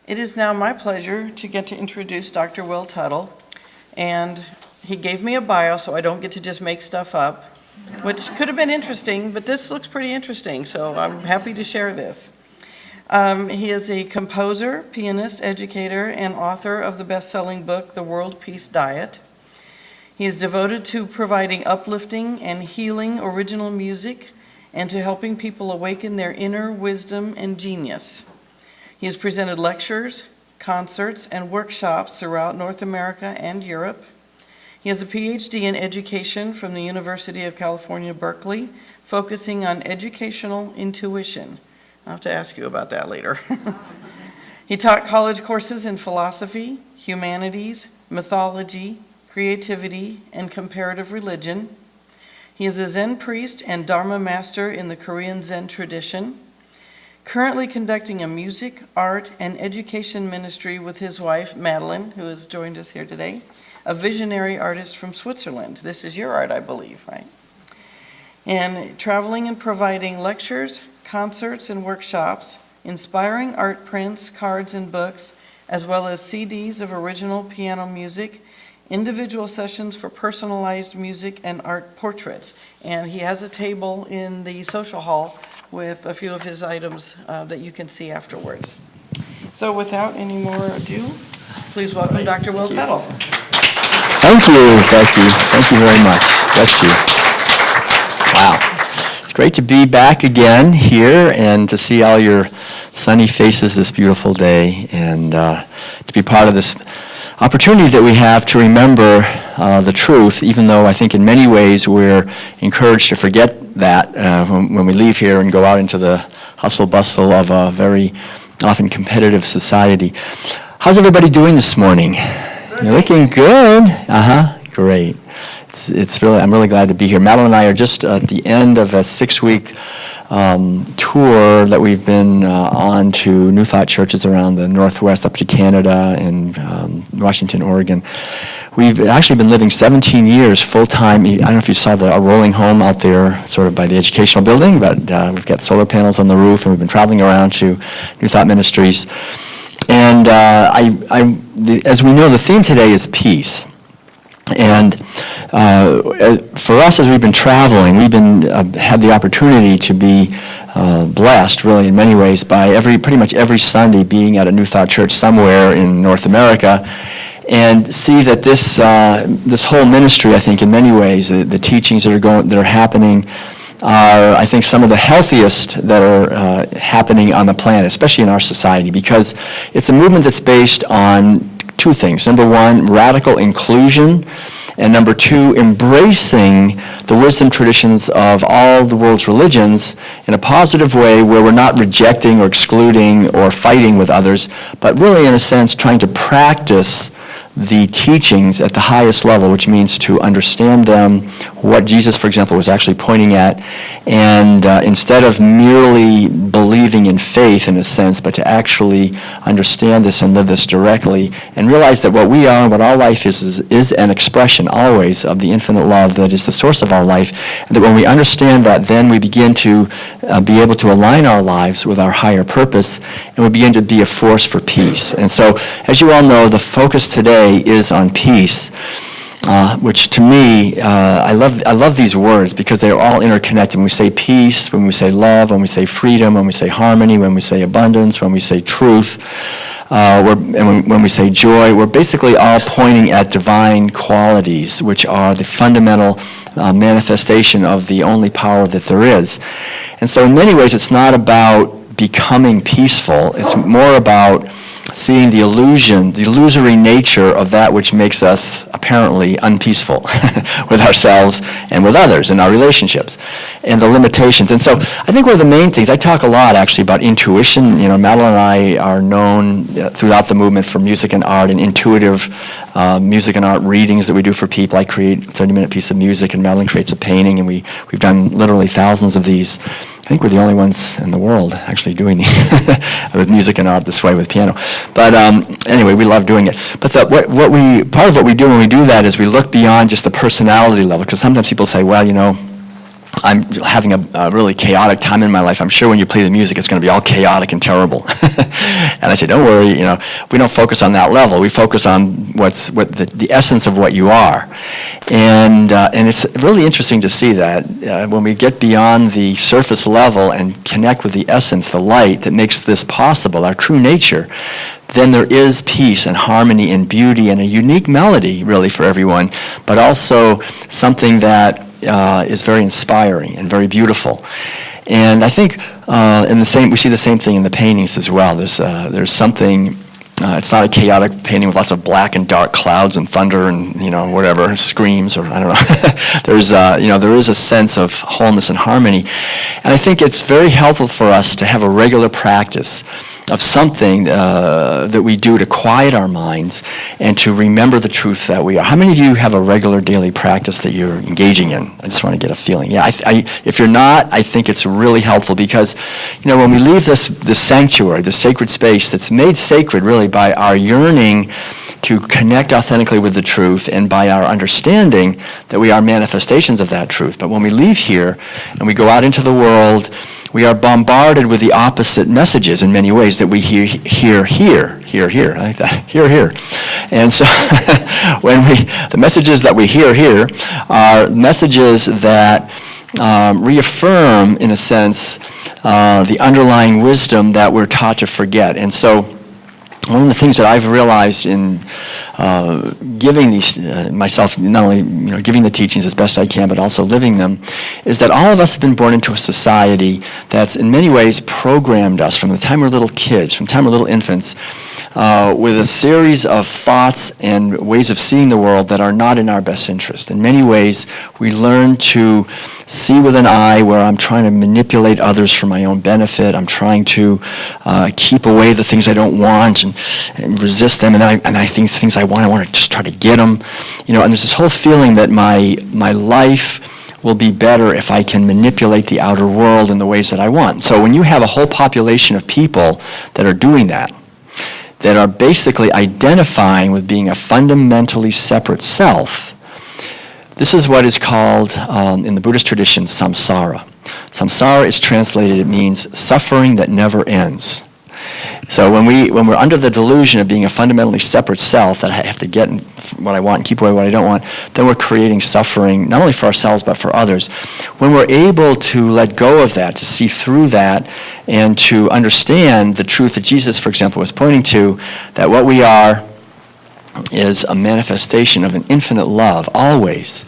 It is now my pleasure to get to introduce Dr. Will Tuttle, and he gave me a bio so I don't get to just make stuff up, which could have been interesting, but this looks pretty interesting, so I'm happy to share this. He is a composer, pianist, educator, and author of the best-selling book, The World Peace Diet. He is devoted to providing uplifting and healing original music and to helping people awaken their inner wisdom and genius. He has presented lectures, concerts, and workshops throughout North America and Europe. He has a PhD in education from the University of California, Berkeley, focusing on educational intuition. I'll have to ask you about that later. He taught college courses in philosophy, humanities, mythology, creativity, and comparative religion. He is a Zen priest and Dharma master in the Korean Zen tradition, currently conducting a music, art, and education ministry with his wife, Madeline, who has joined us here today, a visionary artist from Switzerland. This is your art, I believe, right? And traveling and providing lectures, concerts, and workshops, inspiring art prints, cards, and books, as well as CDs of original piano music, individual sessions for personalized music and art portraits. And he has a table in the social hall with a few of his items that you can see afterwards. So without any more ado, please welcome Dr. Will Tuttle. Thank you, Becky. Thank you very much. Bless you. Wow. It's great to be back again here and to see all your sunny faces this beautiful day and to be part of this opportunity that we have to remember the truth, even though I think in many ways we're encouraged to forget that when we leave here and go out into the hustle bustle of a very often competitive society. How's everybody doing this morning? You're looking good. Great. It's really, I'm really glad to be here. Madeline and I are just at the end of a 6-week tour that we've been on to New Thought churches around the Northwest, up to Canada and Washington, Oregon. We've actually been living 17 years full-time. I don't know if you saw a rolling home out there sort of by the educational building, but we've got solar panels on the roof, and we've been traveling around to New Thought Ministries. And as we know, the theme today is peace. And for us, as we've been traveling, we've been had the opportunity to be blessed, really, in many ways, by pretty much every Sunday being at a New Thought church somewhere in North America, and see that this whole ministry, I think, in many ways, the teachings that are happening are, I think, some of the healthiest that are happening on the planet, especially in our society, because it's a movement that's based on two things. Number one, radical inclusion, and number two, embracing the wisdom traditions of all the world's religions in a positive way where we're not rejecting or excluding or fighting with others, but really, in a sense, trying to practice the teachings at the highest level, which means to understand them, what Jesus, for example, was actually pointing at, and instead of merely believing in faith, in a sense, but to actually understand this and live this directly, and realize that what we are and what our life is an expression always of the infinite love that is the source of our life, and that when we understand that, then we begin to be able to align our lives with our higher purpose, and we begin to be a force for peace. And so, as you all know, the focus today is on peace, which to me, I love these words because they're all interconnected. When we say peace, when we say love, when we say freedom, when we say harmony, when we say abundance, when we say truth, when we say joy, we're basically all pointing at divine qualities, which are the fundamental manifestation of the only power that there is. And so in many ways, it's not about becoming peaceful. It's more about seeing the illusory nature of that which makes us apparently unpeaceful with ourselves and with others in our relationships, and the limitations. And so I think one of the main things, I talk a lot actually about intuition. You know, Madeline and I are known throughout the movement for music and art and intuitive music and art readings that we do for people. I create a 30-minute piece of music, and Madeline creates a painting, and we've done literally thousands of these. I think we're the only ones in the world actually doing these with music and art this way with piano. But anyway, we love doing it. But part of what we do when we do that is we look beyond just the personality level, because sometimes people say, well, you know, I'm having a really chaotic time in my life, I'm sure when you play the music, it's going to be all chaotic and terrible. And I say, don't worry, we don't focus on that level. We focus on the essence of what you are. And it's really interesting to see that when we get beyond the surface level and connect with the essence, the light that makes this possible, our true nature, then there is peace and harmony and beauty and a unique melody, really, for everyone, but also something that is very inspiring and very beautiful. And I think we see the same thing in the paintings as well. There's something. It's not a chaotic painting with lots of black and dark clouds and thunder and whatever screams, or I don't know. There is a sense of wholeness and harmony, and I think it's very helpful for us to have a regular practice of something that we do to quiet our minds and to remember the truth that we are. How many of you have a regular daily practice that you're engaging in? I just want to get a feeling. Yeah, if you're not, I think it's really helpful because, when we leave this sanctuary, this sacred space that's made sacred really by our yearning to connect authentically with the truth and by our understanding that we are manifestations of that truth. But when we leave here and we go out into the world, we are bombarded with the opposite messages in many ways that we hear here, like that, here. And so the messages that we hear here are messages that reaffirm, in a sense, the underlying wisdom that we're taught to forget. And so one of the things that I've realized in giving these myself, not only giving the teachings as best I can, but also living them, is that all of us have been born into a society that's in many ways programmed us from the time we're little kids, from the time we're little infants, with a series of thoughts and ways of seeing the world that are not in our best interest. In many ways, we learn to see with an eye where I'm trying to manipulate others for my own benefit. I'm trying to keep away the things I don't want and resist them, and I think things I want to just try to get them. And there's this whole feeling that my life will be better if I can manipulate the outer world in the ways that I want. So when you have a whole population of people that are doing that are basically identifying with being a fundamentally separate self, this is what is called, in the Buddhist tradition, samsara. Samsara is translated, it means suffering that never ends. So when we're under the delusion of being a fundamentally separate self, that I have to get what I want and keep away what I don't want, then we're creating suffering, not only for ourselves, but for others. When we're able to let go of that, to see through that, and to understand the truth that Jesus, for example, was pointing to, that what we are is a manifestation of an infinite love, always,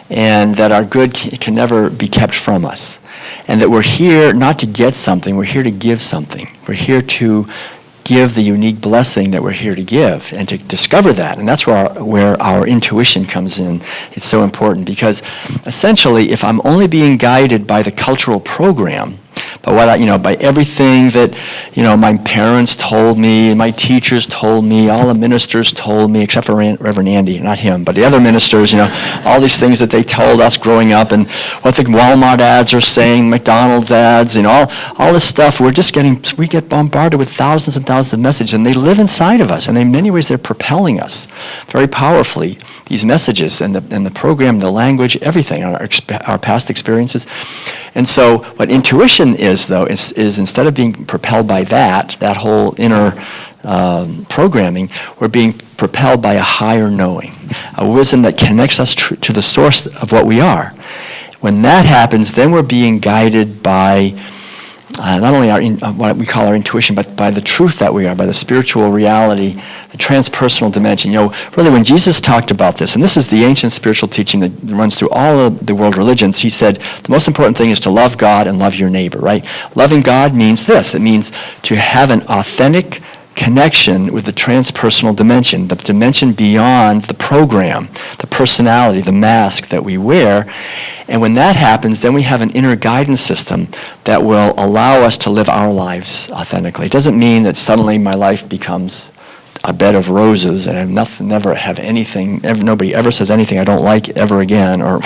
and that our good can never be kept from us. And that we're here not to get something, we're here to give something. We're here to give the unique blessing that we're here to give and to discover that. And that's where our intuition comes in. It's so important because essentially if I'm only being guided by the cultural program, by everything that, my parents told me, my teachers told me, all the ministers told me, except for Reverend Andy, not him, but the other ministers, all these things that they told us growing up, and what the Walmart ads are saying, McDonald's ads, all this stuff, we get bombarded with thousands and thousands of messages, and they live inside of us, and in many ways they're propelling us very powerfully, these messages, and the program, the language, everything, our past experiences. And so what intuition is, though, is instead of being propelled by that whole inner programming, we're being propelled by a higher knowing, a wisdom that connects us to the source of what we are. When that happens, then we're being guided by not only what we call our intuition, but by the truth that we are, by the spiritual reality, the transpersonal dimension. Really when Jesus talked about this, and this is the ancient spiritual teaching that runs through all of the world religions, he said the most important thing is to love God and love your neighbor, right? Loving God means this. It means to have an authentic connection with the transpersonal dimension, the dimension beyond the program, the personality, the mask that we wear. And when that happens, then we have an inner guidance system that will allow us to live our lives authentically. It doesn't mean that suddenly my life becomes a bed of roses and nobody ever says anything I don't like ever again or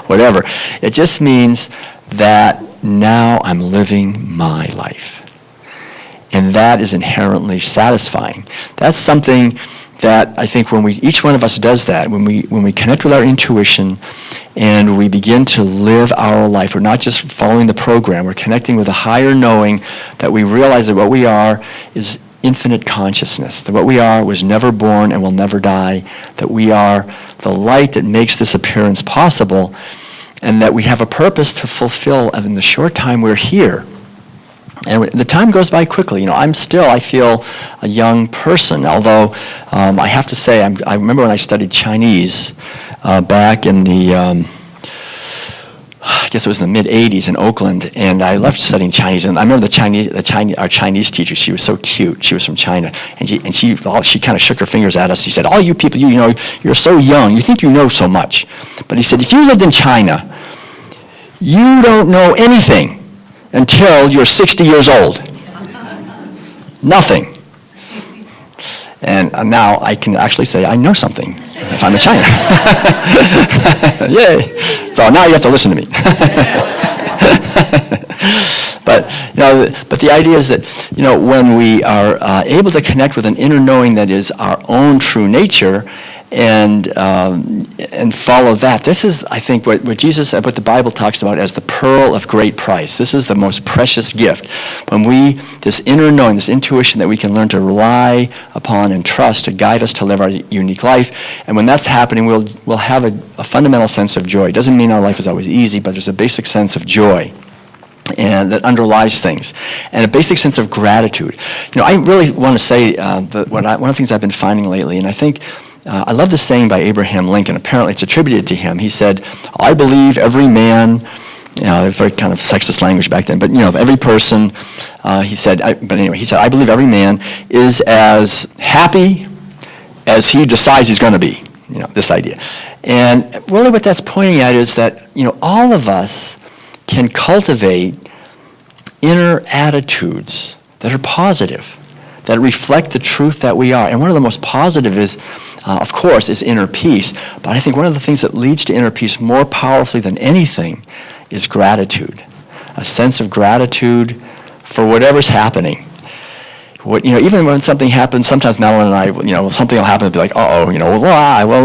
whatever. It just means that now I'm living my life. And that is inherently satisfying. That's something that I think when each one of us does that, when we connect with our intuition and we begin to live our life, we're not just following the program, we're connecting with a higher knowing that we realize that what we are is infinite consciousness, that what we are was never born and will never die, that we are the light that makes this appearance possible, and that we have a purpose to fulfill in the short time we're here. And the time goes by quickly. I feel a young person, although I have to say, I remember when I studied Chinese back in the, I guess it was in the mid-'80s in Oakland, and I left studying Chinese, and I remember our Chinese teacher, she was so cute. She was from China, and she kind of shook her fingers at us. She said, all you people, you're so young, you think you know so much. But he said, if you lived in China, you don't know anything until you're 60 years old. Nothing. And now I can actually say I know something if I'm in China. Yay. So now you have to listen to me. But the idea is that, when we are able to connect with an inner knowing that is our own true nature, and follow that. This is, I think, what the Bible talks about as the pearl of great price. This is the most precious gift. When this inner knowing, this intuition that we can learn to rely upon and trust to guide us to live our unique life. And when that's happening, we'll have a fundamental sense of joy. It doesn't mean our life is always easy, but there's a basic sense of joy and that underlies things, and a basic sense of gratitude. I really want to say one of the things I've been finding lately, and I think I love this saying by Abraham Lincoln. Apparently, it's attributed to him. He said, "I believe every man," very kind of sexist language back then, but every person. He said, "I believe every man is as happy as he decides he's going to be." This idea, and really, what that's pointing at is that all of us can cultivate inner attitudes that are positive, that reflect the truth that we are. And one of the most positive is, of course, is inner peace. But I think one of the things that leads to inner peace more powerfully than anything is gratitude. A sense of gratitude for whatever's happening. Even when something happens, sometimes Madeline and I, something will happen and be like, well,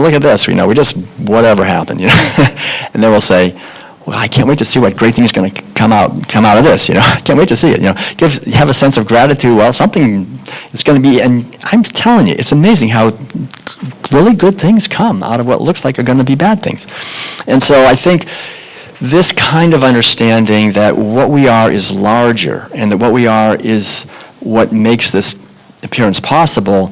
look at this. We just, whatever happened, And then we'll say, well, I can't wait to see what great thing is going to come out of this, I can't wait to see it, have a sense of gratitude. Well, something is going to be, and I'm telling you, it's amazing how really good things come out of what looks like are going to be bad things. And so I think this kind of understanding that what we are is larger, and that what we are is what makes this appearance possible,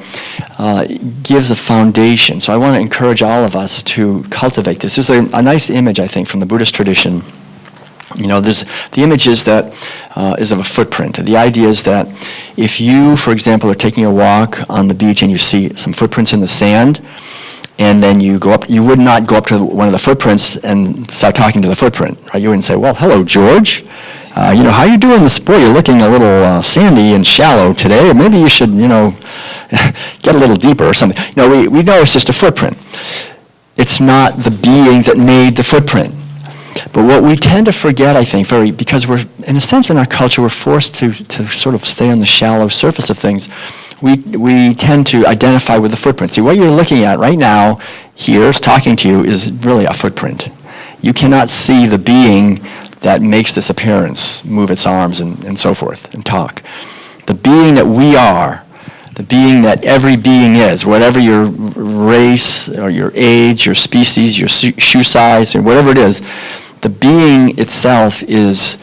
gives a foundation. So I want to encourage all of us to cultivate this. There's a nice image, I think, from the Buddhist tradition. There's the image is of a footprint. The idea is that if you, for example, are taking a walk on the beach and you see some footprints in the sand, and then you go up, you would not go up to one of the footprints and start talking to the footprint, right? You wouldn't say, well, hello, George. How you doing this? Boy, you're looking a little sandy and shallow today. Or maybe you should, get a little deeper or something. We know it's just a footprint. It's not the being that made the footprint. But what we tend to forget, I think, because we're, in a sense, in our culture, we're forced to sort of stay on the shallow surface of things. We tend to identify with the footprint. See, what you're looking at right now, here, talking to you, is really a footprint. You cannot see the being that makes this appearance, move its arms and so forth, and talk. The being that we are, the being that every being is, whatever your race or your age, your species, your shoe size, or whatever it is, the being itself is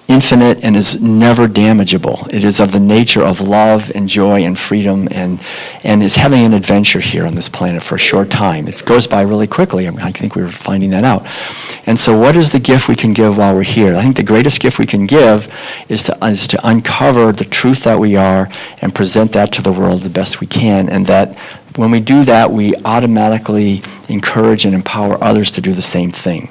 infinite and is never damageable. It is of the nature of love and joy and freedom, and is having an adventure here on this planet for a short time. It goes by really quickly. I think we're finding that out. And so what is the gift we can give while we're here? I think the greatest gift we can give is to uncover the truth that we are and present that to the world the best we can, and that when we do that, we automatically encourage and empower others to do the same thing.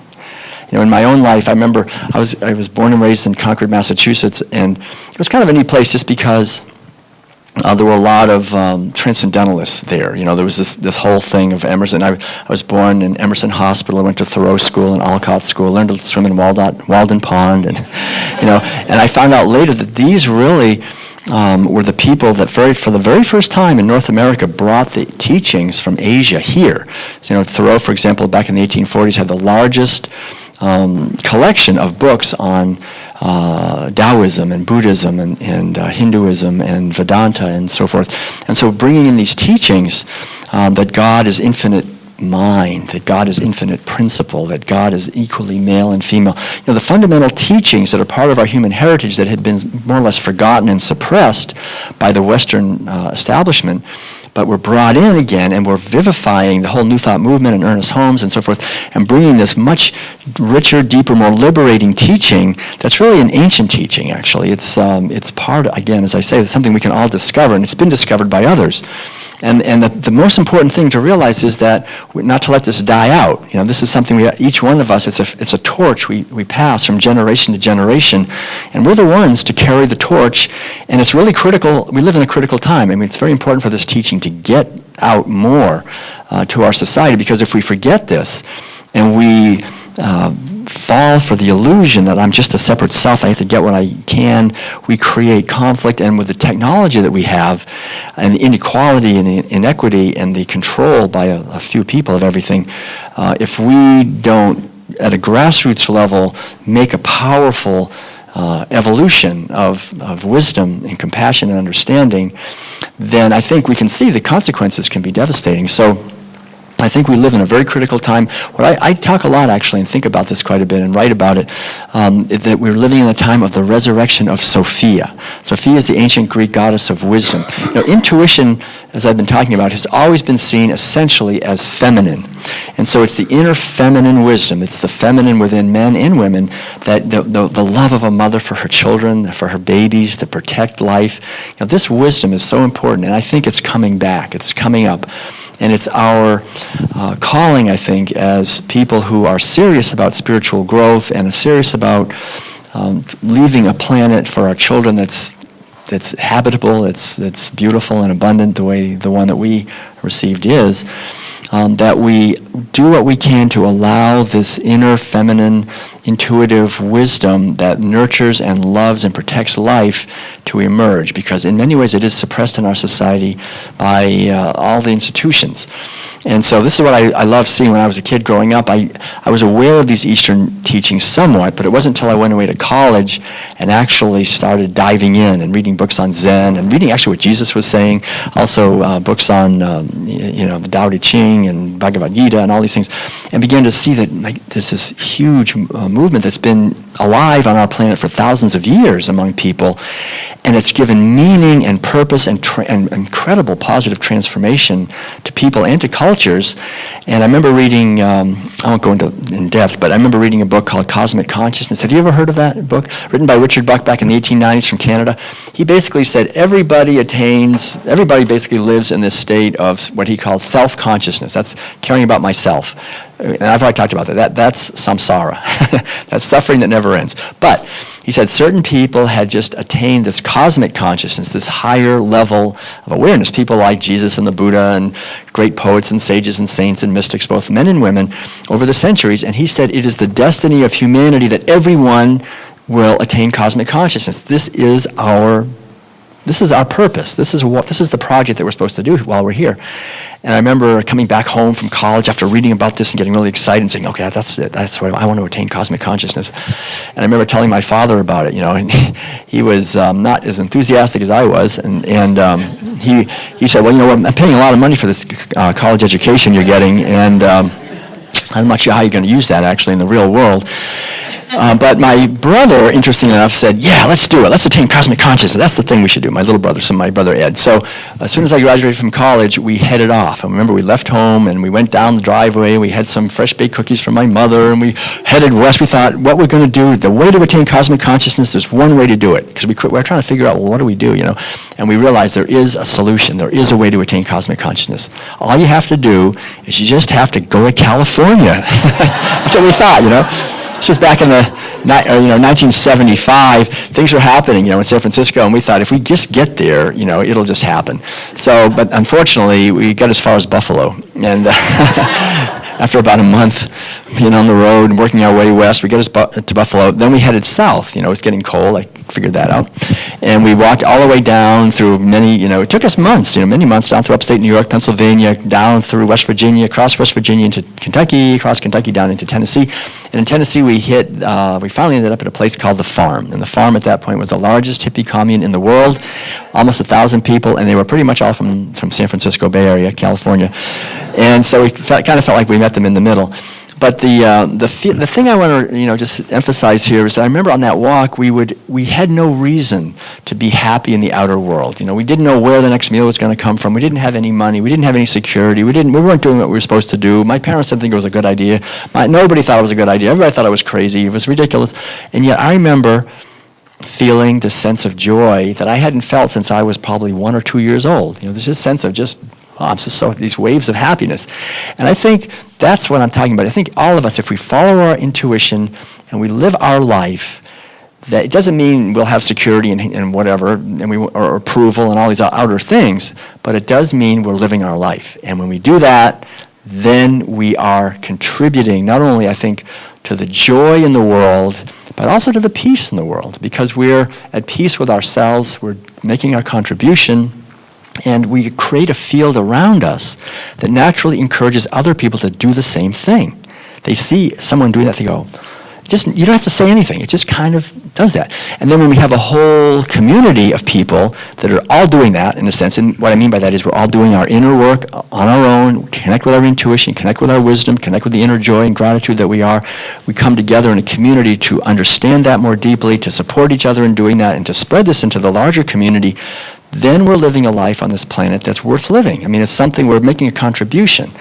In my own life, I remember I was born and raised in Concord, Massachusetts, and it was kind of a neat place just because there were a lot of transcendentalists there. There was this whole thing of Emerson. I was born in Emerson Hospital. I went to Thoreau School and Alcott School. Learned to swim in Walden Pond, and and I found out later that these really were the people that for the very first time in North America brought the teachings from Asia here. So, Thoreau, for example, back in the 1840s had the largest collection of books on Taoism and Buddhism and Hinduism and Vedanta and so forth. And so bringing in these teachings that God is infinite mind, that God is infinite principle, that God is equally male and female. The fundamental teachings that are part of our human heritage that had been more or less forgotten and suppressed by the Western establishment, but were brought in again, and we're vivifying the whole New Thought movement and Ernest Holmes and so forth, and bringing this much richer, deeper, more liberating teaching that's really an ancient teaching, actually. It's part, again, as I say, it's something we can all discover, and it's been discovered by others. And the most important thing to realize is that not to let this die out. This is something each one of us, it's a torch we pass from generation to generation, and we're the ones to carry the torch, and it's really critical. We live in a critical time. I mean, it's very important for this teaching to get out more to our society, because if we forget this and we fall for the illusion that I'm just a separate self, I have to get what I can, we create conflict. And with the technology that we have, and the inequality and the inequity and the control by a few people of everything, if we don't, at a grassroots level, make a powerful evolution of wisdom and compassion and understanding, then I think we can see the consequences can be devastating. So I think we live in a very critical time. I talk a lot, actually, and think about this quite a bit and write about it, that we're living in a time of the resurrection of Sophia. Sophia is the ancient Greek goddess of wisdom. Intuition, as I've been talking about, has always been seen essentially as feminine. And so it's the inner feminine wisdom. It's the feminine within men and women, that the love of a mother for her children, for her babies, to protect life. This wisdom is so important, and I think it's coming back. It's coming up. And it's our calling, I think, as people who are serious about spiritual growth and are serious about leaving a planet for our children that's habitable, that's beautiful and abundant the one that we received is, that we do what we can to allow this inner feminine intuitive wisdom that nurtures and loves and protects life to emerge, because in many ways it is suppressed in our society by all the institutions. And so this is what I love seeing when I was a kid growing up. I was aware of these Eastern teachings somewhat, but it wasn't until I went away to college and actually started diving in and reading books on Zen and reading actually what Jesus was saying, also books on the Tao Te Ching and Bhagavad Gita and all these things, and began to see that there's this huge movement that's been alive on our planet for thousands of years among people, and it's given meaning and purpose and incredible positive transformation to people and to cultures. And I remember reading, I won't go in depth, but I remember reading a book called Cosmic Consciousness. Have you ever heard of that book? Written by Richard Buck back in the 1890s from Canada. He basically said everybody basically lives in this state of what he called self-consciousness. That's caring about myself. And I've already talked about that. That's samsara. That's suffering that never ends. But he said certain people had just attained this cosmic consciousness, this higher level of awareness. People like Jesus and the Buddha and great poets and sages and saints and mystics, both men and women, over the centuries. And he said it is the destiny of humanity that everyone will attain cosmic consciousness. This is our purpose. This is the project that we're supposed to do while we're here. And I remember coming back home from college after reading about this and getting really excited and saying, okay, that's it. That's what I want to attain cosmic consciousness. And I remember telling my father about it, and he was not as enthusiastic as I was. And he said, well, I'm paying a lot of money for this college education you're getting, and I'm not sure how you're going to use that actually in the real world. But my brother, interestingly enough, said, yeah, let's do it. Let's attain cosmic consciousness. That's the thing we should do. My little brother, my brother Ed. So as soon as I graduated from college, we headed off. And remember, we left home and we went down the driveway. We had some fresh baked cookies from my mother, and we headed west. We thought, what we're going to do, the way to attain cosmic consciousness, there's one way to do it. Because we're trying to figure out, well, what do we do, And we realized there is a solution. There is a way to attain cosmic consciousness. All you have to do is you just have to go to California. That's what we thought, This was back in the 1975. Things were happening, in San Francisco, and we thought if we just get there, it'll just happen. So, but unfortunately, we got as far as Buffalo, and after about a month being on the road and working our way west, we got to Buffalo. Then we headed south. It's getting cold. I figured that out. And we walked all the way down through many, it took us months, many months down through upstate New York, Pennsylvania, down through West Virginia, across West Virginia into Kentucky, across Kentucky down into Tennessee. And in Tennessee, we finally ended up at a place called The Farm. And The Farm at that point was the largest hippie commune in the world, almost 1,000 people, and they were pretty much all from San Francisco Bay Area, California. And so we kind of felt like we met them in the middle. But the thing I want to just emphasize here is that I remember on that walk we had no reason to be happy in the outer world. We didn't know where the next meal was going to come from. We didn't have any money. We didn't have any security. We weren't doing what we were supposed to do. My parents didn't think it was a good idea. Nobody thought it was a good idea. Everybody thought it was crazy. It was ridiculous. And yet I remember feeling this sense of joy that I hadn't felt since I was probably 1 or 2 years old. There's this sense of just these waves of happiness. And I think that's what I'm talking about. I think all of us, if we follow our intuition and we live our life, that it doesn't mean we'll have security and whatever, or approval and all these outer things, but it does mean we're living our life. And when we do that, then we are contributing not only, I think, to the joy in the world, but also to the peace in the world, because we're at peace with ourselves, we're making our contribution, and we create a field around us that naturally encourages other people to do the same thing. They see someone doing that, they go, you don't have to say anything. It just kind of does that. And then when we have a whole community of people that are all doing that, in a sense, and what I mean by that is we're all doing our inner work on our own, connect with our intuition, connect with our wisdom, connect with the inner joy and gratitude that we are. We come together in a community to understand that more deeply, to support each other in doing that, and to spread this into the larger community. Then we're living a life on this planet that's worth living. I mean, it's something we're making a contribution.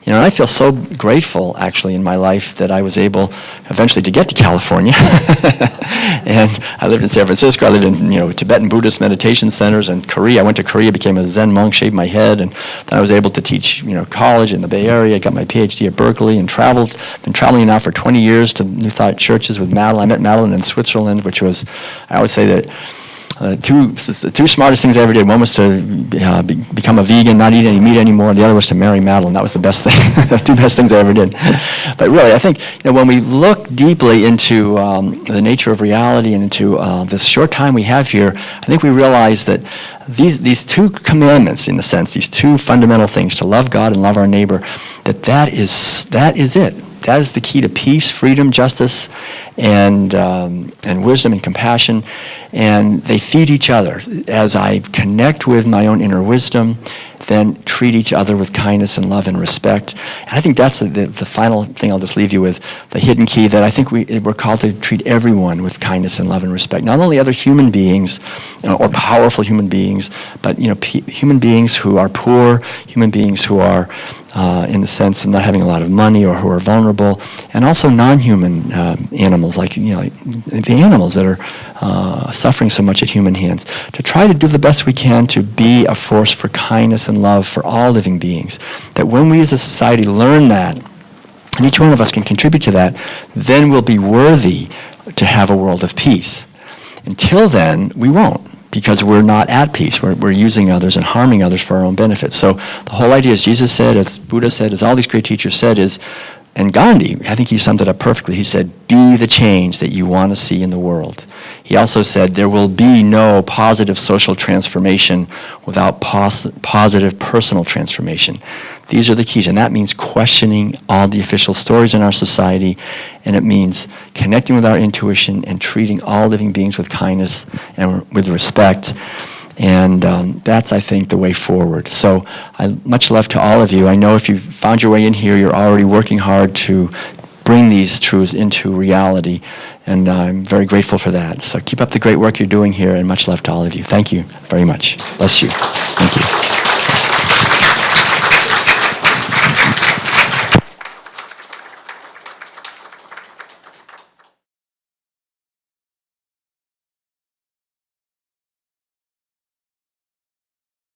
And I feel so grateful, actually, in my life that I was able eventually to get to California. And I lived in San Francisco. I lived in, Tibetan Buddhist meditation centers and Korea. I went to Korea, became a Zen monk, shaved my head, and then I was able to teach, college in the Bay Area. Got my PhD at Berkeley and traveled. Been traveling now for 20 years to New Thought churches with Madeline. I met Madeline in Switzerland, which was, I always say that, the two smartest things I ever did. One was to become a vegan, not eat any meat anymore, and the other was to marry Madeline. That was the best thing, the two best things I ever did. But really, I think when we look deeply into the nature of reality and into this short time we have here, I think we realize that these two commandments, in a sense, these two fundamental things, to love God and love our neighbor, that is it. That is the key to peace, freedom, justice, and wisdom and compassion. And they feed each other. As I connect with my own inner wisdom, then treat each other with kindness and love and respect. And I think that's the final thing I'll just leave you with, the hidden key, that I think we're called to treat everyone with kindness and love and respect. Not only other human beings, or powerful human beings, but human beings who are poor, human beings who are in the sense of not having a lot of money or who are vulnerable, and also non-human animals, like the animals that are suffering so much at human hands. To try to do the best we can to be a force for kindness and love for all living beings. That when we as a society learn that, and each one of us can contribute to that, then we'll be worthy to have a world of peace. Until then, we won't, because we're not at peace. We're using others and harming others for our own benefit. So the whole idea, as Jesus said, as Buddha said, as all these great teachers said, is, and Gandhi, I think he summed it up perfectly. He said, be the change that you want to see in the world. He also said, there will be no positive social transformation without positive personal transformation. These are the keys, and that means questioning all the official stories in our society, and it means connecting with our intuition and treating all living beings with kindness and with respect. And that's, I think, the way forward. So much love to all of you. I know if you found your way in here, you're already working hard to bring these truths into reality, and I'm very grateful for that. So keep up the great work you're doing here, and much love to all of you. Thank you very much. Bless you. Thank you.